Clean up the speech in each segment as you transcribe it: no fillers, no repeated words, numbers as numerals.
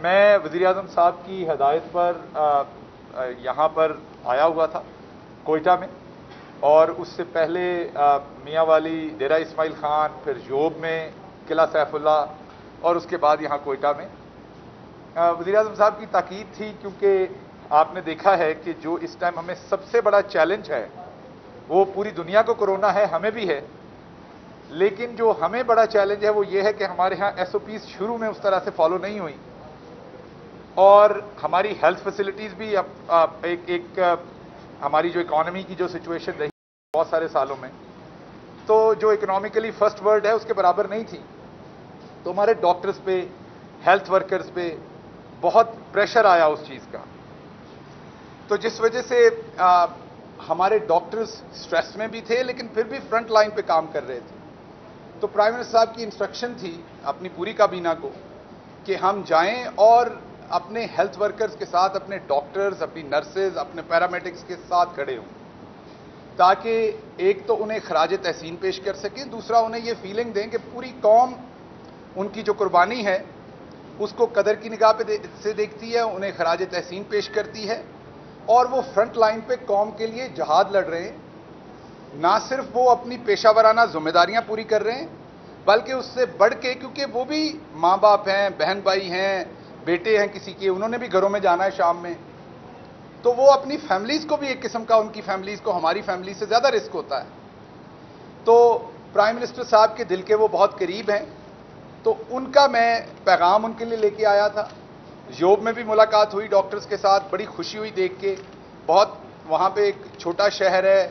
میں وزیراعظم صاحب کی ہدایت پر یہاں پر آیا ہوا تھا کوئٹہ میں، اور اس سے پہلے میاں والی ڈیرہ اسماعیل خان، پھر جوب میں قلعہ سیف اللہ، اور اس کے بعد یہاں کوئٹہ میں وزیراعظم صاحب کی تاکید تھی، کیونکہ آپ نے دیکھا ہے کہ جو اس ٹائم ہمیں سب سے بڑا چیلنج ہے وہ پوری دنیا کو کورونا ہے، ہمیں بھی ہے، لیکن جو ہمیں بڑا چیلنج ہے وہ یہ ہے کہ ہمارے ہاں ایس او پیز شروع میں اس طرح سے فالو نہیں ہوئی، اور ہماری ہیلتھ فیسلٹیز بھی ایک ہماری جو اکانومی کی جو سچویشن رہی بہت سارے سالوں میں، تو جو اکنامکلی فرسٹ ورلڈ ہے اس کے برابر نہیں تھی، تو ہمارے ڈاکٹرز پہ، ہیلتھ ورکرز پہ بہت پریشر آیا اس چیز کا، تو جس وجہ سے ہمارے ڈاکٹرز سٹریس میں بھی تھے لیکن پھر بھی فرنٹ لائن پہ کام کر رہے تھے۔ تو پرائم منسٹر صاحب کی انسٹرکشن تھی اپنی پوری کابینہ کو کہ ہم جائیں اور اپنے ہیلتھ ورکرز کے ساتھ، اپنے ڈاکٹرز، اپنی نرسز، اپنے پیرامیڈکس کے ساتھ کھڑے ہوں، تاکہ ایک تو انہیں خراج تحسین پیش کر سکیں، دوسرا انہیں یہ فیلنگ دیں کہ پوری قوم ان کی جو قربانی ہے اس کو قدر کی نگاہ پہ سے دیکھتی ہے، انہیں خراج تحسین پیش کرتی ہے، اور وہ فرنٹ لائن پہ قوم کے لیے جہاد لڑ رہے ہیں۔ نہ صرف وہ اپنی پیشہ ورانہ ذمہ داریاں پوری کر رہے ہیں، بلکہ اس سے بڑھ کے، کیونکہ وہ بھی ماں باپ ہیں، بہن بھائی ہیں، بیٹے ہیں کسی کے، انہوں نے بھی گھروں میں جانا ہے شام میں، تو وہ اپنی فیملیز کو بھی ایک قسم کا، ان کی فیملیز کو ہماری فیملی سے زیادہ رسک ہوتا ہے۔ تو پرائم منسٹر صاحب کے دل کے وہ بہت قریب ہیں، تو ان کا میں پیغام ان کے لیے لے کے آیا تھا۔ جوب میں بھی ملاقات ہوئی ڈاکٹرز کے ساتھ، بڑی خوشی ہوئی دیکھ کے، بہت وہاں پہ ایک چھوٹا شہر ہے،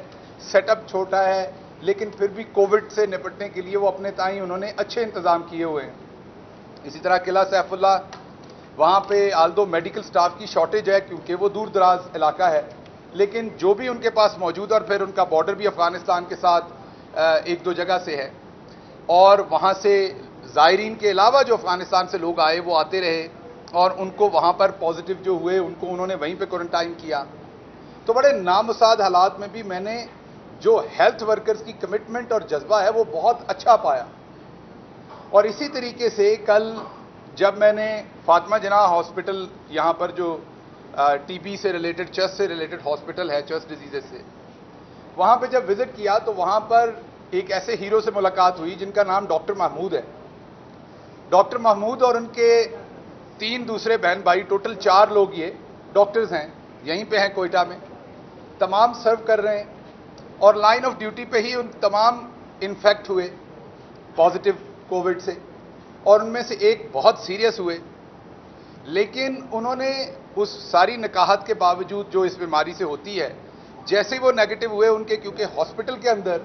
سیٹ اپ چھوٹا ہے، لیکن پھر بھی کووڈ سے نپٹنے کے لیے وہ اپنے تائیں انہوں نے اچھے انتظام کیے ہوئے ہیں۔ اسی طرح قلعہ سیف اللہ، وہاں پہ آلدو میڈیکل سٹاف کی شارٹیج ہے کیونکہ وہ دور دراز علاقہ ہے، لیکن جو بھی ان کے پاس موجود ہے، اور پھر ان کا بارڈر بھی افغانستان کے ساتھ ایک دو جگہ سے ہے، اور وہاں سے زائرین کے علاوہ جو افغانستان سے لوگ آئے وہ آتے رہے، اور ان کو وہاں پر پازیٹیو جو ہوئے ان کو انہوں نے وہیں پہ کوارنٹائن کیا۔ تو بڑے نامساعد حالات میں بھی میں نے جو ہیلتھ ورکرز کی کمٹمنٹ اور جذبہ ہے وہ بہت اچھا پایا۔ اور اسی طریقے سے کل جب میں نے فاطمہ جناح ہاسپٹل، یہاں پر جو ٹی بی سے ریلیٹڈ، چیسٹ سے ریلیٹڈ ہاسپٹل ہے، چیسٹ ڈیزیزز سے، وہاں پہ جب وزٹ کیا تو وہاں پر ایک ایسے ہیرو سے ملاقات ہوئی جن کا نام ڈاکٹر محمود ہے۔ ڈاکٹر محمود اور ان کے 3 دوسرے بہن بھائی، ٹوٹل 4 لوگ یہ ڈاکٹرز ہیں، یہیں پہ ہیں کوئٹہ میں، تمام سرو کر رہے ہیں، اور لائن آف ڈیوٹی پہ ہی ان تمام انفیکٹ ہوئے پازیٹیو کووڈ سے، اور ان میں سے ایک بہت سیریس ہوئے، لیکن انہوں نے اس ساری نکاہت کے باوجود جو اس بیماری سے ہوتی ہے، جیسے ہی وہ نیگیٹو ہوئے ان کے، کیونکہ ہاسپٹل کے اندر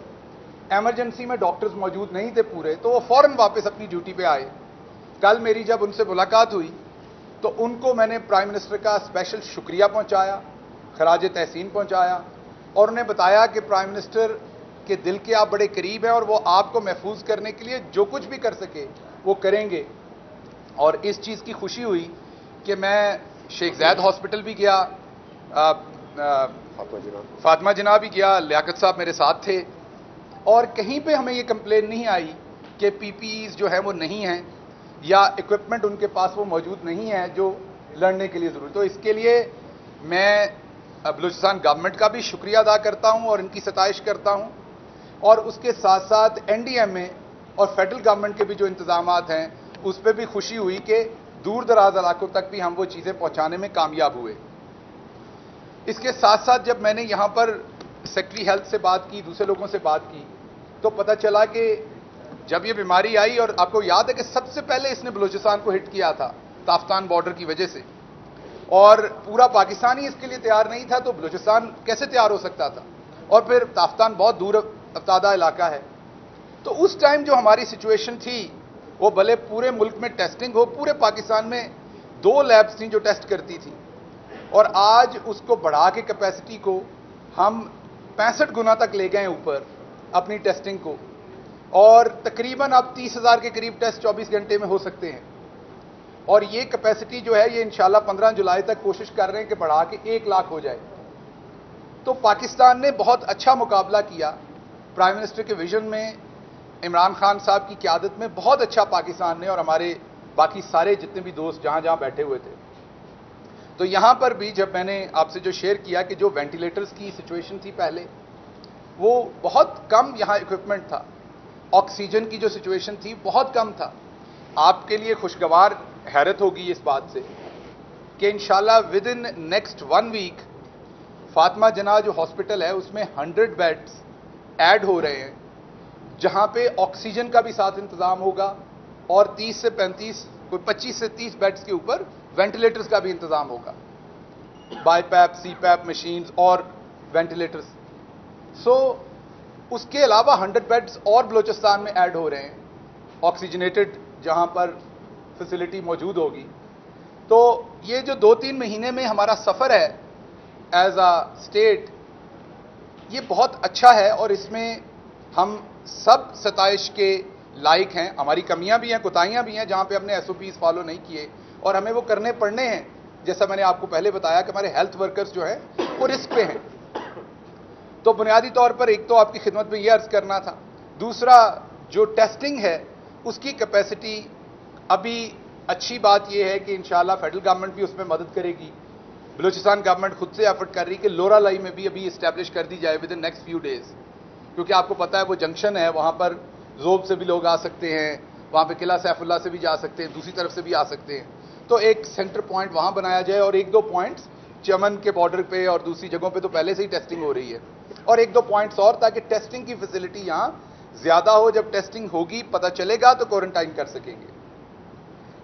ایمرجنسی میں ڈاکٹرز موجود نہیں تھے پورے، تو وہ فوراً واپس اپنی ڈیوٹی پہ آئے۔ کل میری جب ان سے ملاقات ہوئی تو ان کو میں نے پرائم منسٹر کا اسپیشل شکریہ پہنچایا، خراج تحسین پہنچایا، اور انہیں بتایا کہ پرائم منسٹر کے دل کے آپ بڑے قریب ہیں، اور وہ آپ کو محفوظ کرنے کے لیے جو کچھ بھی کر سکے وہ کریں گے۔ اور اس چیز کی خوشی ہوئی کہ میں شیخ زید ہاسپٹل بھی گیا، فاطمہ جناح بھی گیا، لیاقت صاحب میرے ساتھ تھے، اور کہیں پہ ہمیں یہ کمپلین نہیں آئی کہ پی پی ایز جو ہیں وہ نہیں ہیں، یا اکوپمنٹ ان کے پاس وہ موجود نہیں ہے جو لڑنے کے لیے ضروری۔ تو اس کے لیے میں بلوچستان گورنمنٹ کا بھی شکریہ ادا کرتا ہوں اور ان کی ستائش کرتا ہوں، اور اس کے ساتھ ساتھ این ڈی ایم اے اور فیڈرل گورنمنٹ کے بھی جو انتظامات ہیں اس پہ بھی خوشی ہوئی کہ دور دراز علاقوں تک بھی ہم وہ چیزیں پہنچانے میں کامیاب ہوئے۔ اس کے ساتھ ساتھ جب میں نے یہاں پر سیکٹری ہیلتھ سے بات کی، دوسرے لوگوں سے بات کی، تو پتہ چلا کہ جب یہ بیماری آئی، اور آپ کو یاد ہے کہ سب سے پہلے اس نے بلوچستان کو ہٹ کیا تھا تافتان بارڈر کی وجہ سے، اور پورا پاکستان ہی اس کے لیے تیار نہیں تھا، تو بلوچستان کیسے تیار ہو سکتا تھا، اور پھر تافتان بہت دور افتادہ علاقہ ہے۔ تو اس ٹائم جو ہماری سچویشن تھی وہ بھلے پورے ملک میں ٹیسٹنگ ہو، پورے پاکستان میں 2 لیبز تھیں جو ٹیسٹ کرتی تھیں، اور آج اس کو بڑھا کے کیپیسٹی کو ہم 65 گنا تک لے گئے اوپر اپنی ٹیسٹنگ کو، اور تقریباً اب 30,000 کے قریب ٹیسٹ 24 گھنٹے میں ہو سکتے ہیں، اور یہ کیپیسٹی جو ہے یہ انشاءاللہ 15 جولائی تک کوشش کر رہے ہیں کہ بڑھا کے 1 لاکھ ہو جائے۔ تو پاکستان نے بہت اچھا مقابلہ کیا، پرائم منسٹر کے ویژن میں، عمران خان صاحب کی قیادت میں بہت اچھا پاکستان نے اور ہمارے باقی سارے جتنے بھی دوست جہاں جہاں بیٹھے ہوئے تھے. تو یہاں پر بھی جب میں نے آپ سے جو شیئر کیا کہ جو وینٹیلیٹرز کی سچویشن تھی پہلے وہ بہت کم یہاں اکوپمنٹ تھا, آکسیجن کی جو سچویشن تھی بہت کم تھا. آپ کے لیے خوشگوار حیرت ہوگی اس بات سے کہ انشاءاللہ with in next 1 week Fatima Jinnah جو ہاسپٹل ہے اس میں 100 بیڈز ایڈ ہو رہے ہیں, جہاں پہ آکسیجن کا بھی ساتھ انتظام ہوگا اور 30 سے 35 کوئی 25 سے 30 بیڈز کے اوپر وینٹیلیٹرز کا بھی انتظام ہوگا, بائی پیپ, سی پیپ مشینز اور وینٹیلیٹرز. سو اس کے علاوہ 100 بیڈز اور بلوچستان میں ایڈ ہو رہے ہیں, آکسیجنیٹڈ جہاں پر فیسلٹی موجود ہوگی. تو یہ جو 2-3 مہینے میں ہمارا سفر ہے ایز اے اسٹیٹ, یہ بہت اچھا ہے اور اس میں ہم سب ستائش کے لائق ہیں. ہماری کمیاں بھی ہیں, کوتاہیاں بھی ہیں جہاں پہ ہم نے SOPs فالو نہیں کیے اور ہمیں وہ کرنے پڑنے ہیں. جیسا میں نے آپ کو پہلے بتایا کہ ہمارے ہیلتھ ورکرز جو ہیں وہ رسک پہ ہیں. تو بنیادی طور پر ایک تو آپ کی خدمت میں یہ عرض کرنا تھا. دوسرا جو ٹیسٹنگ ہے اس کی کیپیسٹی, ابھی اچھی بات یہ ہے کہ انشاءاللہ فیڈرل گورنمنٹ بھی اس میں مدد کرے گی. بلوچستان گورنمنٹ خود سے ایفرٹ کر رہی کہ لورا لائی میں بھی ابھی اسٹیبلش کر دی جائے with in next few days, کیونکہ آپ کو پتا ہے وہ جنکشن ہے, وہاں پر زوب سے بھی لوگ آ سکتے ہیں, وہاں پہ قلعہ سیف اللہ سے بھی جا سکتے ہیں, دوسری طرف سے بھی آ سکتے ہیں. تو ایک سینٹر پوائنٹ وہاں بنایا جائے اور 1-2 پوائنٹس چمن کے بارڈر پہ اور دوسری جگہوں پہ تو پہلے سے ہی ٹیسٹنگ ہو رہی ہے, اور 1-2 پوائنٹس اور تاکہ ٹیسٹنگ کی فیسلٹی یہاں زیادہ ہو. جب ٹیسٹنگ ہوگی پتہ چلے گا تو کوارنٹائن کر سکیں گے.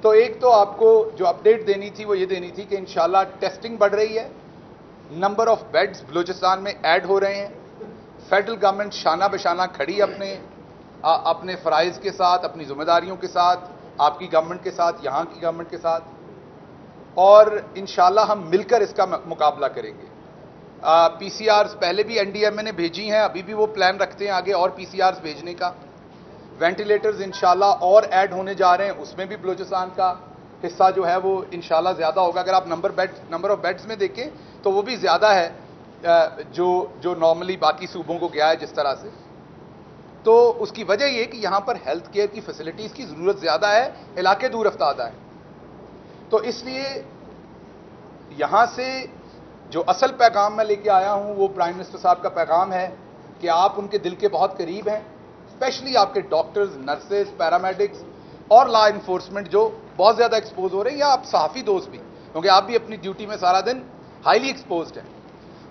تو ایک تو آپ کو جو اپڈیٹ دینی تھی وہ یہ دینی تھی کہ انشاءاللہ ٹیسٹنگ بڑھ رہی ہے, نمبر آف بیڈز بلوچستان میں ایڈ ہو رہے ہیں. فیڈرل گورنمنٹ شانہ بشانہ کھڑی اپنے فرائض کے ساتھ, اپنی ذمہ داریوں کے ساتھ, آپ کی گورنمنٹ کے ساتھ, یہاں کی گورنمنٹ کے ساتھ, اور انشاءاللہ ہم مل کر اس کا مقابلہ کریں گے. PCRs پہلے بھی NDMA نے بھیجی ہیں, ابھی بھی وہ پلان رکھتے ہیں آگے اور PCRs بھیجنے کا. وینٹیلیٹرز انشاءاللہ اور ایڈ ہونے جا رہے ہیں, اس میں بھی بلوچستان کا حصہ جو ہے وہ انشاءاللہ زیادہ ہوگا. اگر آپ نمبر آف بیڈز میں دیکھیں تو وہ بھی زیادہ ہے جو نارملی باقی صوبوں کو گیا ہے جس طرح سے. تو اس کی وجہ یہ کہ یہاں پر ہیلتھ کیئر کی فیسلٹیز کی ضرورت زیادہ ہے, علاقے دور افتادہ ہیں. تو اس لیے یہاں سے جو اصل پیغام میں لے کے آیا ہوں وہ پرائم منسٹر صاحب کا پیغام ہے کہ آپ ان کے دل کے بہت قریب ہیں, اسپیشلی آپ کے ڈاکٹرز, نرسز, پیرامیڈکس اور لا انفورسمنٹ جو بہت زیادہ ایکسپوز ہو رہے ہیں, یا آپ صحافی دوست بھی, کیونکہ آپ بھی اپنی ڈیوٹی میں سارا دن ہائیلی ایکسپوزڈ ہیں.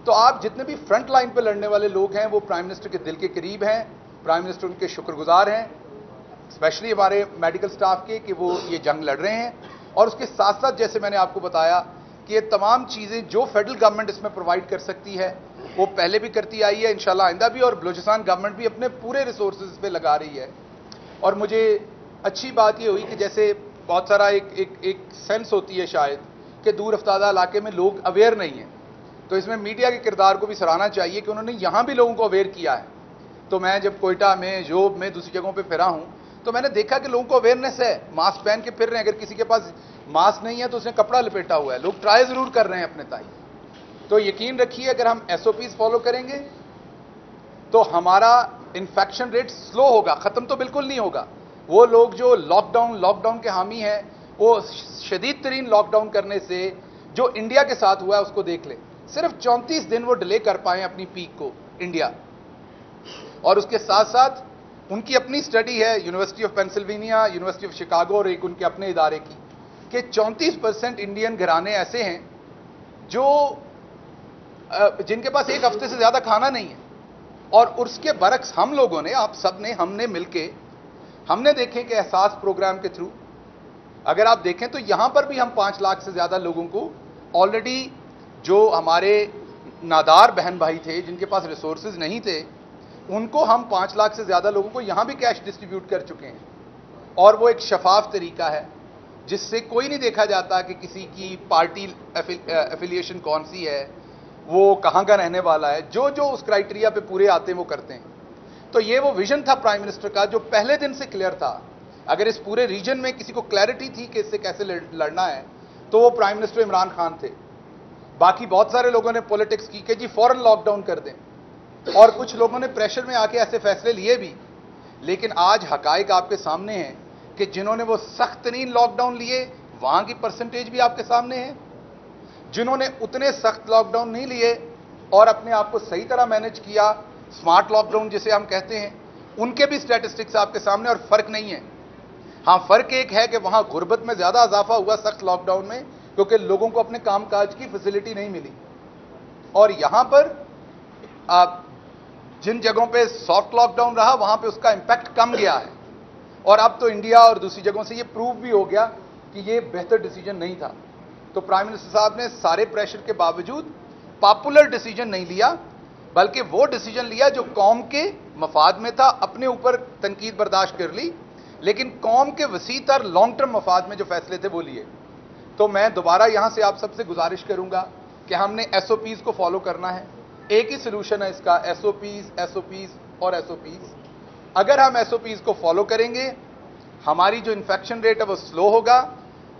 تو آپ جتنے بھی فرنٹ لائن پہ لڑنے والے لوگ ہیں وہ پرائم منسٹر کے دل کے قریب ہیں. پرائم منسٹر ان کے شکر گزار ہیں, اسپیشلی ہمارے میڈیکل سٹاف کے, کہ وہ یہ جنگ لڑ رہے ہیں. اور اس کے ساتھ ساتھ جیسے میں نے آپ کو بتایا کہ یہ تمام چیزیں جو فیڈرل گورنمنٹ اس میں پرووائڈ کر سکتی ہے وہ پہلے بھی کرتی آئی ہے, انشاءاللہ آئندہ بھی, اور بلوچستان گورنمنٹ بھی اپنے پورے ریسورسز پہ لگا رہی ہے. اور مجھے اچھی بات یہ ہوئی کہ جیسے بہت سارا ایک سینس ہوتی ہے شاید کہ دور افتادہ علاقے میں لوگ اویئر نہیں ہیں, تو اس میں میڈیا کے کردار کو بھی سراہنا چاہیے کہ انہوں نے یہاں بھی لوگوں کو اویئر کیا ہے. تو میں جب کوئٹہ میں, جوب میں, دوسری جگہوں پہ پھرا ہوں تو میں نے دیکھا کہ لوگوں کو اویئرنیس ہے, ماسک پہن کے پھر رہے ہیں. اگر کسی کے پاس ماسک نہیں ہے تو اس نے کپڑا لپیٹا ہوا ہے, لوگ ٹرائی ضرور کر رہے ہیں اپنے تائی. تو یقین رکھیے اگر ہم SOPs فالو کریں گے تو ہمارا انفیکشن ریٹ سلو ہوگا, ختم تو بالکل نہیں ہوگا. وہ لوگ جو لاک ڈاؤن کے حامی ہیں وہ شدید ترین لاک ڈاؤن کرنے سے جو انڈیا کے ساتھ ہوا ہے اس کو دیکھ لیں, صرف 34 دن وہ ڈیلے کر پائے اپنی پیک کو انڈیا. اور اس کے ساتھ ساتھ ان کی اپنی سٹڈی ہے university of Pennsylvania, university of Chicago اور ایک ان کے اپنے ادارے کی, کہ 34% انڈین گھرانے ایسے ہیں جن کے پاس ایک ہفتے سے زیادہ کھانا نہیں ہے. اور اس کے برعکس ہم لوگوں نے, آپ سب نے, ہم نے مل کے, ہم نے دیکھیں کہ احساس پروگرام کے تھرو اگر آپ دیکھیں تو یہاں پر بھی ہم 5 لاکھ سے زیادہ لوگوں کو آلریڈی, جو ہمارے نادار بہن بھائی تھے جن کے پاس ریسورسز نہیں تھے, ان کو ہم 5 لاکھ سے زیادہ لوگوں کو یہاں بھی کیش ڈسٹریبیوٹ کر چکے ہیں. اور وہ ایک شفاف طریقہ ہے جس سے کوئی نہیں دیکھا جاتا کہ کسی کی پارٹی ایفیلیشن کون سی ہے, وہ کہاں کا رہنے والا ہے. جو اس کرائیٹریا پہ پورے آتے ہیں وہ کرتے ہیں. تو یہ وہ ویژن تھا پرائم منسٹر کا جو پہلے دن سے کلیئر تھا. اگر اس پورے ریجن میں کسی کو کلیئرٹی تھی کہ اس سے کیسے لڑنا ہے تو وہ پرائم منسٹر عمران خان تھے. باقی بہت سارے لوگوں نے پولیٹکس کی کہ جی فوراً لاک ڈاؤن کر دیں, اور کچھ لوگوں نے پریشر میں آ کے ایسے فیصلے لیے بھی. لیکن آج حقائق آپ کے سامنے ہیں کہ جنہوں نے وہ سخت ترین لاک ڈاؤن لیے وہاں کی پرسنٹیج بھی آپ کے سامنے ہے، جنہوں نے اتنے سخت لاک ڈاؤن نہیں لیے اور اپنے آپ کو صحیح طرح مینج کیا، سمارٹ لاک ڈاؤن جسے ہم کہتے ہیں، ان کے بھی اسٹیٹسٹکس آپ کے سامنے، اور فرق نہیں ہے۔ ہاں فرق ایک ہے کہ وہاں غربت میں زیادہ اضافہ ہوا سخت لاک ڈاؤن میں، کیونکہ لوگوں کو اپنے کام کاج کی فیسلٹی نہیں ملی، اور یہاں پر جن جگہوں پہ سافٹ لاک ڈاؤن رہا وہاں پہ اس کا امپیکٹ کم گیا ہے، اور اب تو انڈیا اور دوسری جگہوں سے یہ پروو بھی ہو گیا کہ یہ بہتر ڈیسیجن نہیں تھا۔ تو پرائم منسٹر صاحب نے سارے پریشر کے باوجود پاپولر ڈیسیجن نہیں لیا، بلکہ وہ ڈیسیجن لیا جو قوم کے مفاد میں تھا، اپنے اوپر تنقید برداشت کر لی، لیکن قوم کے وسیع تر لانگ ٹرم مفاد میں جو فیصلے تھے وہ لیے۔ تو میں دوبارہ یہاں سے آپ سب سے گزارش کروں گا کہ ہم نے ایس او پیز کو فالو کرنا ہے، ایک ہی سلوشن ہے اس کا، ایس او پیز اور ایس او پیز۔ اگر ہم ایس او پیز کو فالو کریں گے، ہماری جو انفیکشن ریٹ ہے وہ سلو ہوگا،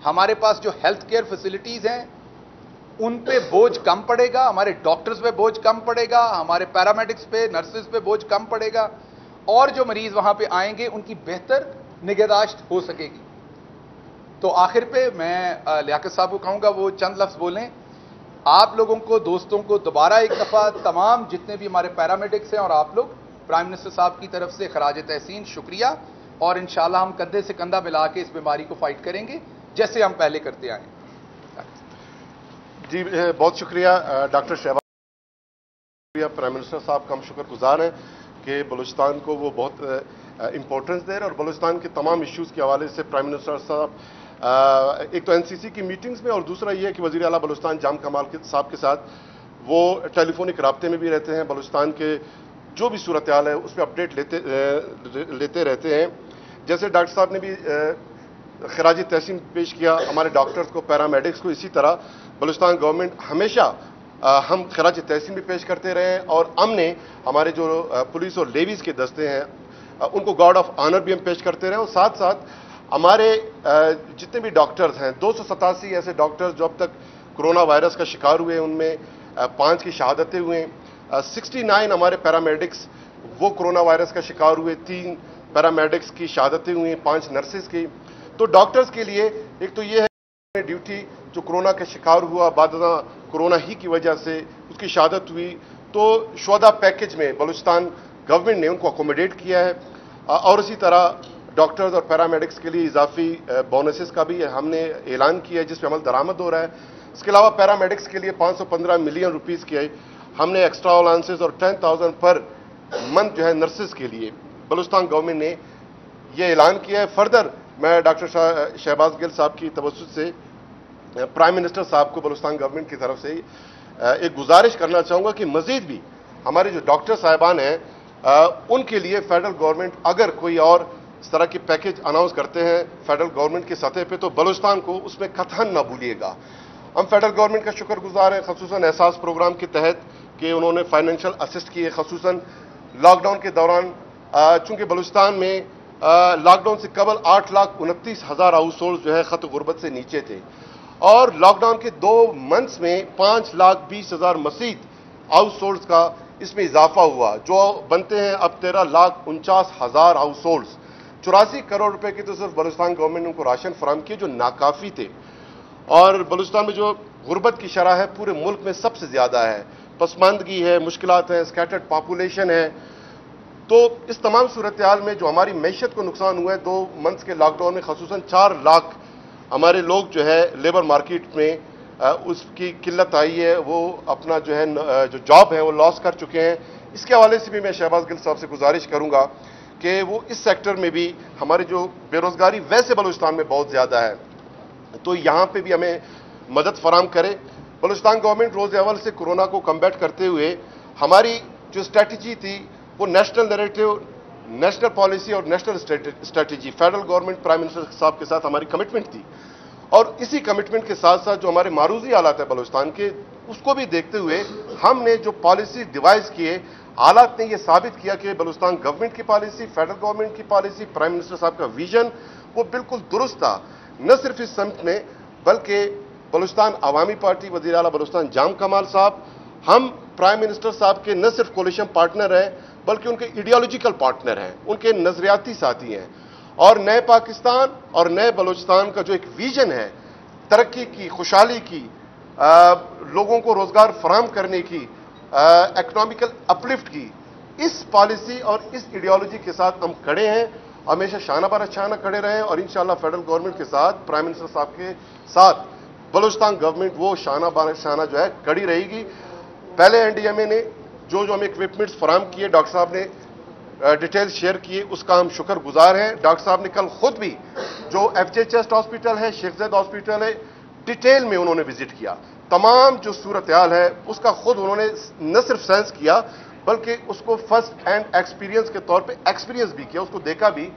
ہمارے پاس جو ہیلتھ کیئر فیسلٹیز ہیں ان پہ بوجھ کم پڑے گا، ہمارے ڈاکٹرز پہ بوجھ کم پڑے گا، ہمارے پیرامیڈکس پہ، نرسز پہ بوجھ کم پڑے گا، اور جو مریض وہاں پہ آئیں گے ان کی بہتر نگہداشت ہو سکے گی۔ تو آخر پہ میں لیاقت صاحب کو کہوں گا وہ چند لفظ بولیں، آپ لوگوں کو، دوستوں کو دوبارہ ایک دفعہ تمام جتنے بھی ہمارے پیرامیڈکس ہیں اور آپ لوگ پرائم منسٹر صاحب کی طرف سے خراج تحسین، شکریہ، اور انشاءاللہ ہم کندھے سے کندھا ملا کے اس بیماری کو فائٹ کریں گے جیسے ہم پہلے کرتے آئے ہیں۔ جی بہت شکریہ ڈاکٹر شہباز، پرائم منسٹر صاحب کا ہم شکر گزار ہیں کہ بلوچستان کو وہ بہت امپورٹنس دے رہے ہیں، اور بلوچستان کے تمام ایشوز کے حوالے سے پرائم منسٹر صاحب ایک تو این سی سی کی میٹنگز میں، اور دوسرا یہ ہے کہ وزیر اعلیٰ بلوچستان جام کمال صاحب کے ساتھ وہ ٹیلی فونک رابطے میں بھی رہتے ہیں، بلوچستان کے جو بھی صورتحال ہے اس پہ اپڈیٹ لیتے رہتے ہیں۔ جیسے ڈاکٹر صاحب نے بھی خراج تحسین پیش کیا ہمارے ڈاکٹرز کو، پیرامیڈکس کو، اسی طرح بلوچستان گورنمنٹ ہمیشہ ہم خراج تحسین بھی پیش کرتے رہے ہیں، اور ہم نے ہمارے جو پولیس اور لیویز کے دستے ہیں ان کو گارڈ آف آنر بھی ہم پیش کرتے رہے، اور ساتھ ساتھ ہمارے جتنے بھی ڈاکٹرز ہیں 287 ایسے ڈاکٹرز جو اب تک کرونا وائرس کا شکار ہوئے، ان میں 5 کی شہادتیں ہوئیں، 69 ہمارے پیرامیڈکس وہ کرونا وائرس کا شکار ہوئے، 3 پیرامیڈکس کی شہادتیں ہوئی، 5 نرسز کی۔ تو ڈاکٹرز کے لیے ایک تو یہ ہے ڈیوٹی، جو کرونا کا شکار ہوا بعد ازاں کرونا ہی کی وجہ سے اس کی شہادت ہوئی، تو شہداء پیکج میں بلوچستان گورنمنٹ نے ان کو اکوموڈیٹ کیا ہے، اور اسی طرح ڈاکٹرز اور پیرامیڈکس کے لیے اضافی بونسز کا بھی ہم نے اعلان کیا ہے جس پہ عمل درآمد ہو رہا ہے۔ اس کے علاوہ پیرامیڈکس کے لیے 515 ملین روپیز کے ہم نے ایکسٹرا الاؤنسز اور 10,000 پر منتھ جو ہے نرسز کے لیے بلوچستان گورنمنٹ نے یہ اعلان کیا ہے۔ فردر میں ڈاکٹر شہباز گل صاحب کی توسط سے پرائم منسٹر صاحب کو بلوچستان گورنمنٹ کی طرف سے ایک گزارش کرنا چاہوں گا کہ مزید بھی ہمارے جو ڈاکٹر صاحبان ہیں ان کے لیے فیڈرل گورنمنٹ اگر کوئی اور اس طرح کی پیکج اناؤنس کرتے ہیں فیڈرل گورنمنٹ کی سطح پہ، تو بلوچستان کو اس میں قطعاً نہ بھولیے گا۔ ہم فیڈرل گورنمنٹ کا شکر گزار ہیں، خصوصاً احساس پروگرام کے تحت کہ انہوں نے فائنینشیل اسسٹ کیے، خصوصاً لاک ڈاؤن کے دوران، چونکہ بلوچستان میں لاک ڈاؤن سے قبل 8,29,000 ہاؤس ہولڈ جو ہے خط غربت سے نیچے تھے، اور لاک ڈاؤن کے 2 منتھس میں 5,20,000 مزید ہاؤس ہولڈز کا اس میں اضافہ ہوا، جو بنتے ہیں اب 13,49,000 ہاؤس ہولڈز۔ 84 کروڑ روپے کی تو صرف بلوچستان گورنمنٹ نے ان کو راشن فراہم کیے جو ناکافی تھے، اور بلوچستان میں جو غربت کی شرح ہے پورے ملک میں سب سے زیادہ ہے، پسماندگی ہے، مشکلات ہیں، اسکیٹرڈ پاپولیشن ہے۔ تو اس تمام صورتحال میں جو ہماری معیشت کو نقصان ہوا ہے 2 منتھس کے لاک ڈاؤن میں، خصوصاً 4 لاکھ ہمارے لوگ جو ہے لیبر مارکیٹ میں اس کی قلت آئی ہے، وہ اپنا جو ہے جو جاب ہے وہ لاس کر چکے ہیں۔ اس کے حوالے سے بھی میں شہباز گل صاحب سے گزارش کروں گا کہ وہ اس سیکٹر میں بھی ہماری جو بے روزگاری ویسے بلوچستان میں بہت زیادہ ہے، تو یہاں پہ بھی ہمیں مدد فراہم کرے۔ بلوچستان گورنمنٹ روز اول سے کورونا کو کمبیٹ کرتے ہوئے ہماری جو اسٹریٹجی تھی وہ نیشنل نیریٹو، نیشنل پالیسی اور national strategy, federal government prime minister صاحب کے ساتھ ہماری کمٹمنٹ تھی، اور اسی کمٹمنٹ کے ساتھ ساتھ جو ہمارے معروضی حالات ہیں بلوچستان کے اس کو بھی دیکھتے ہوئے ہم نے جو پالیسی ڈیوائز کیے، حالات نے یہ ثابت کیا کہ بلوچستان گورنمنٹ کی پالیسی، فیڈرل گورنمنٹ کی پالیسی، پرائم منسٹر صاحب کا ویژن وہ بالکل درست تھا، نہ صرف اس سمت میں بلکہ بلوچستان عوامی پارٹی، وزیر اعلیٰ بلوچستان جام کمال صاحب، ہم پرائم منسٹر صاحب کے نہ صرف کولیشن پارٹنر ہیں بلکہ ان کے ایڈیالوجیکل پارٹنر ہیں، ان کے نظریاتی ساتھی ہیں، اور نئے پاکستان اور نئے بلوچستان کا جو ایک ویژن ہے ترقی کی، خوشحالی کی، لوگوں کو روزگار فراہم کرنے کی، اکنامیکل اپلفٹ کی، اس پالیسی اور اس ایڈیالوجی کے ساتھ ہم کھڑے ہیں. ہمیشہ شانہ بہ شانہ کھڑے رہیں اور انشاءاللہ فیڈرل گورنمنٹ کے ساتھ، پرائم منسٹر صاحب کے ساتھ بلوچستان گورنمنٹ وہ شانہ بہ شانہ جو ہے کھڑی رہے گی. پہلے این ڈی ایم اے نے جو ہمیں اکوپمنٹس فراہم کیے، ڈاکٹر صاحب نے ڈیٹیل شیئر کیے، اس کا ہم شکر گزار ہیں. ڈاکٹر صاحب نے کل خود بھی جو ایف جے چیسٹ ہاسپٹل ہے، شیخ زید ہاسپٹل ہے، ڈیٹیل میں انہوں نے وزٹ کیا. تمام جو صورتحال ہے اس کا خود انہوں نے نہ صرف سینس کیا بلکہ اس کو فرسٹ ہینڈ ایکسپیرینس کے طور پہ ایکسپیرینس بھی کیا، اس کو دیکھا بھی.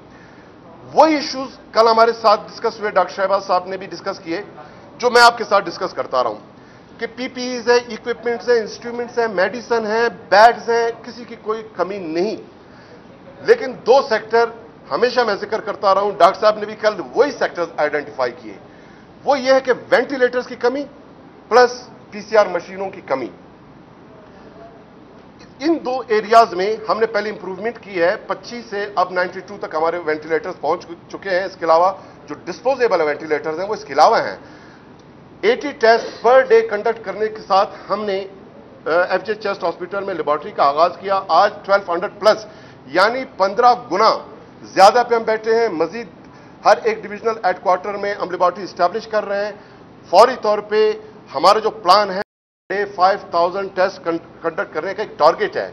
وہی ایشوز کل ہمارے ساتھ ڈسکس ہوئے، ڈاکٹر شہباز صاحب نے بھی ڈسکس کیے، جو میں آپ کے ساتھ ڈسکس کرتا رہا ہوں کہ پی پی ایز ہے، اکوپمنٹس ہیں، انسٹرومنٹس ہیں، میڈیسن ہیں، بیڈز ہیں، کسی کی کوئی کمی نہیں. لیکن دو سیکٹر ہمیشہ میں ذکر کرتا رہا ہوں، ڈاکٹر صاحب نے بھی کل وہی سیکٹرز آئیڈینٹیفائی کیے. وہ یہ ہے کہ وینٹیلیٹرز کی کمی پلس پی سی آر مشینوں کی کمی. ان دو ایریاز میں ہم نے پہلے امپروومنٹ کی ہے. 25 سے اب 92 تک ہمارے وینٹیلیٹرز پہنچ چکے ہیں. اس کے علاوہ جو ڈسپوزیبل وینٹیلیٹرز ہیں وہ اس کے علاوہ ہیں. 80 ٹیسٹ پر ڈے کنڈکٹ کرنے کے ساتھ ہم نے ایف جے چیسٹ ہاسپٹل میں لیبارٹری کا آغاز کیا. آج 1200 پلس یعنی 15 گنا زیادہ پہ ہم بیٹھے ہیں. مزید ہر ایک ڈویژنل ہیڈ کوارٹر میں ہم لیبارٹری اسٹیبلش کر رہے ہیں. فوری طور پہ ہمارا جو پلان ہے 5000 ٹیسٹ کنڈکٹ کرنے کا ایک ٹارگٹ ہے.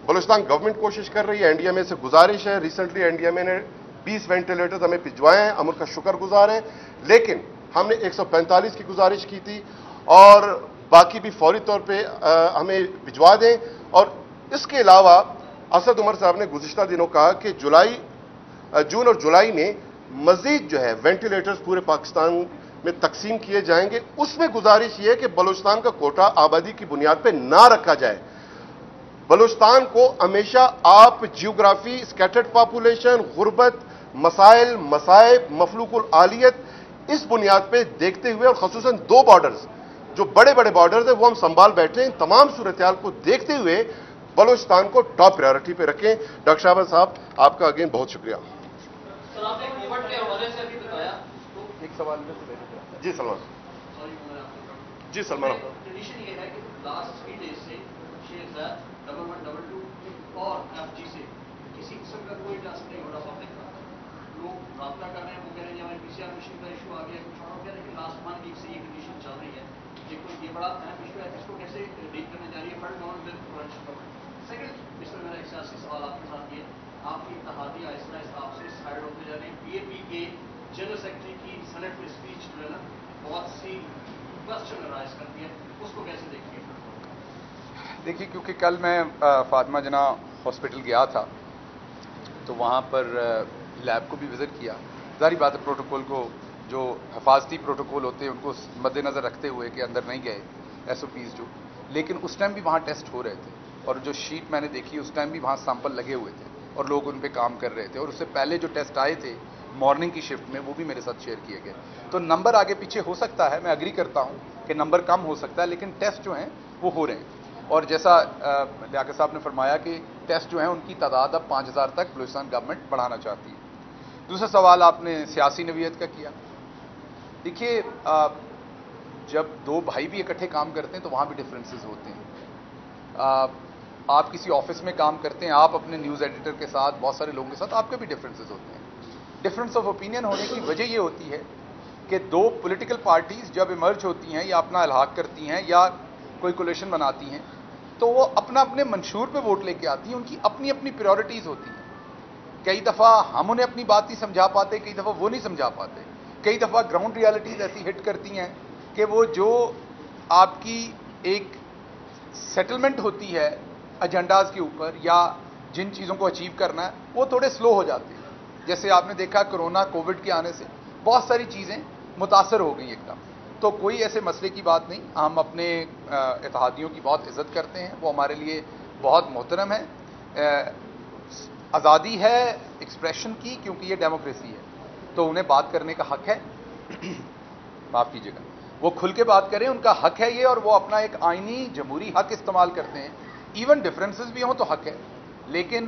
بلوچستان گورنمنٹ کوشش کر رہی ہے. این ڈی ایم اے سے گزارش ہے، ریسنٹلی این ڈی ایم اے نے 20 وینٹیلیٹرز ہمیں بھجوائے ہیں، ہم ان کا شکر گزار ہیں. لیکن ہم نے 145 کی گزارش کی تھی اور باقی بھی فوری طور پہ ہمیں بھجوا دیں. اور اس کے علاوہ اسد عمر صاحب نے گزشتہ دنوں کہا کہ جون اور جولائی میں مزید جو ہے وینٹیلیٹرز پورے پاکستان میں تقسیم کیے جائیں گے. اس میں گزارش یہ ہے کہ بلوچستان کا کوٹا آبادی کی بنیاد پہ نہ رکھا جائے. بلوچستان کو ہمیشہ آپ جیوگرافی، اسکیٹرڈ پاپولیشن، غربت، مسائل، مصائب، مفلوق العالیت اس بنیاد پہ دیکھتے ہوئے اور خصوصاً 2 بارڈرز جو بڑے بڑے بارڈرز ہیں وہ ہم سنبھال بیٹھے ہیں. تمام صورتحال کو دیکھتے ہوئے بلوچستان کو ٹاپ پریورٹی پہ رکھیں. ڈاکٹر شہباز صاحب آپ کا اگین بہت شکریہ. سر آپ نے کووڈ کے حوالے سے ابھی بتایا تو ایک سوال جی سلمان. جی سلمان. کنڈیشن یہ ہے کہ لاسٹ 3 days سے شیخ زید 1122 اور ایف جی سے کسی قسم کا کوئی ٹیسٹ نہیں ہو رہا. پبلک کا لوگ رابطہ کر رہے ہیں، وہ کہہ رہے ہیں ہمیں پی سی آر مشین کا ایشو آ گیا. کچھ اور کہہ رہے ہیں کہ لاسٹ 1 week سے یہ کنڈیشن چل رہی ہے. یہ بڑا اہم ایشو ہے، اس کو کیسے ڈیل کرنے جا رہی ہے فرنٹ گورنمنٹ. سیکنڈ اس میں میرا ایک سیاسی سوال آپ کے ساتھ یہ، آپ کی اتحادیہ آہستہ آہستہ آپ سے سائڈ ہوتے جا رہے ہیں. پی اے پی کے جنرل سیکرٹری کی سینٹ میں اسپیچ جو ہے نا بہت سی کوشچن رائز کرتی ہے، اس کو کیسے دیکھیے؟ دیکھیے کیونکہ کل میں فاطمہ جناح ہاسپٹل گیا تھا تو وہاں پر لیب کو بھی وزٹ کیا. ظاہری بات ہے پروٹوکول کو جو حفاظتی پروٹوکول ہوتے ہیں ان کو مد نظر رکھتے ہوئے کہ اندر نہیں گئے ایس او پیز جو، لیکن اس ٹائم بھی وہاں ٹیسٹ ہو رہے تھے اور جو شیٹ میں نے دیکھی اس ٹائم بھی وہاں سیمپل لگے ہوئے تھے اور لوگ ان پہ کام کر رہے تھے. اور اس سے پہلے جو ٹیسٹ آئے تھے مارننگ کی شفٹ میں وہ بھی میرے ساتھ شیئر کیے گئے. تو نمبر آگے پیچھے ہو سکتا ہے، میں اگری کرتا ہوں کہ نمبر کم ہو سکتا ہے، لیکن ٹیسٹ جو ہیں وہ ہو رہے ہیں. اور جیسا لیاقت صاحب نے فرمایا کہ ٹیسٹ جو ہیں ان کی تعداد اب 5000 تک بلوچستان گورنمنٹ بڑھانا چاہتی ہے. دوسرا سوال آپ نے سیاسی نوعیت کا کیا. دیکھیے جب 2 بھائی بھی اکٹھے کام کرتے ہیں تو وہاں بھی ڈفرینسز ہوتے ہیں. آپ کسی آفس میں کام کرتے ہیں، آپ اپنے نیوز ایڈیٹر کے ساتھ بہت سارے لوگوں کے ساتھ آپ کے بھی ڈفرینسز ہوتے ہیں. ڈفرینس آف اوپینین ہونے کی وجہ یہ ہوتی ہے کہ 2 پولیٹیکل پارٹیز جب ایمرج ہوتی ہیں یا اپنا الحاق کرتی ہیں یا کوئی کولیشن بناتی ہیں تو وہ اپنے منشور پہ ووٹ لے کے آتی ہیں. ان کی اپنی اپنی پریورٹیز ہوتی ہیں. کئی دفعہ ہم انہیں اپنی بات نہیں سمجھا پاتے، کئی دفعہ وہ نہیں سمجھا پاتے. کئی دفعہ گراؤنڈ ریالٹیز ایسی ہٹ کرتی ہیں کہ وہ جو آپ کی ایک سیٹلمنٹ ہوتی ہے ایجنڈاز کے اوپر یا جن چیزوں کو اچیو کرنا ہے وہ تھوڑے سلو ہو جاتے ہیں. جیسے آپ نے دیکھا کرونا کووڈ کے آنے سے بہت ساری چیزیں متاثر ہو گئیں ایک دم. تو کوئی ایسے مسئلے کی بات نہیں. ہم اپنے اتحادیوں کی بہت عزت کرتے ہیں، وہ ہمارے لیے بہت محترم ہیں. آزادی ہے ایکسپریشن کی کیونکہ یہ ڈیموکریسی ہے تو انہیں بات کرنے کا حق ہے. معاف کیجیے گا، وہ کھل کے بات کریں، ان کا حق ہے یہ، اور وہ اپنا ایک آئینی جمہوری حق استعمال کرتے ہیں. ایون ڈفرینسز بھی ہوں تو حق ہے، لیکن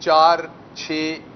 4-6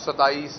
27